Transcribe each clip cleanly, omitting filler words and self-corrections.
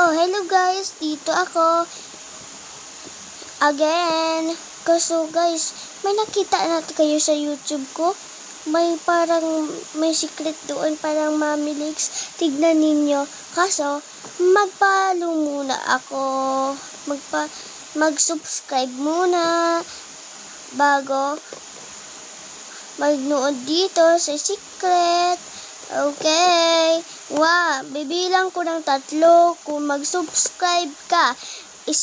Oh, hello guys, dito ako again. Kaso guys, may nakita natin kayo sa YouTube ko. May secret doon, parang Mami Leaks. Tignan ninyo. Kaso, magpalo muna ako. Mag-subscribe muna bago magnood dito sa secret. Okay. Wow, bibilang ko ng 3 kung mag-subscribe ka. 1,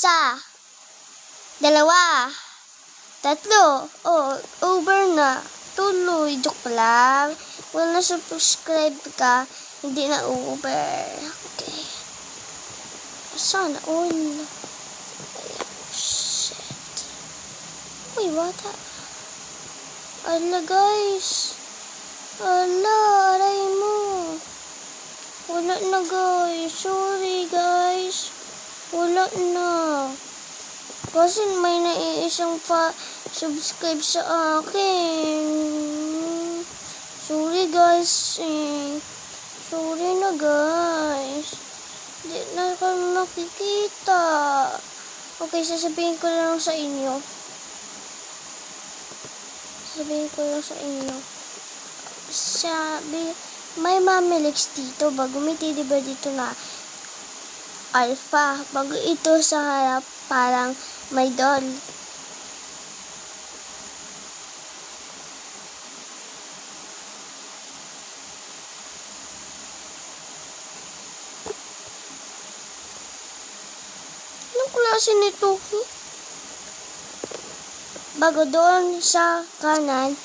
2, 3. Oh, over na. Tuloy. Joke lang. Kung na-subscribe ka, hindi na over. Okay. Sana all. Shit. Uy, bata. Ala, guys. Ala, aray mo. Wala na, guys. Sorry, guys. Wala na. Kasi may naiisang subscribe sa akin. Sorry, guys. Sorry na, guys. Hindi na kami nakikita. Okay, sasabihin ko lang sa inyo. May Mami Leaks dito. Bago may diba dito na alpha. Bago ito sa harap, parang may doll. Anong klase nito? Bago doon sa kanan,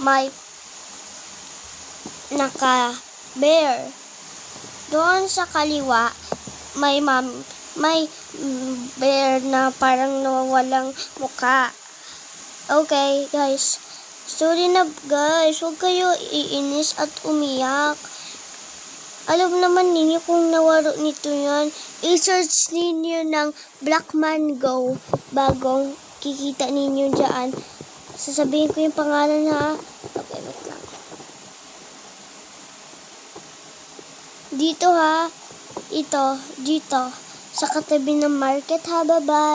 may naka-bear. Doon sa kaliwa, may bear na parang nawawalang muka. Okay, guys. Sorry na, guys. Huwag kayo iinis at umiyak. Alam naman ninyo kung nawaro nito yan. I-search ninyo ng Black Mango bagong kikita ninyo dyan. Sasabihin ko yung pangalan, ha. Okay, wait lang. Dito, ha. Dito. Sa katabi ng market, ha. Bye-bye.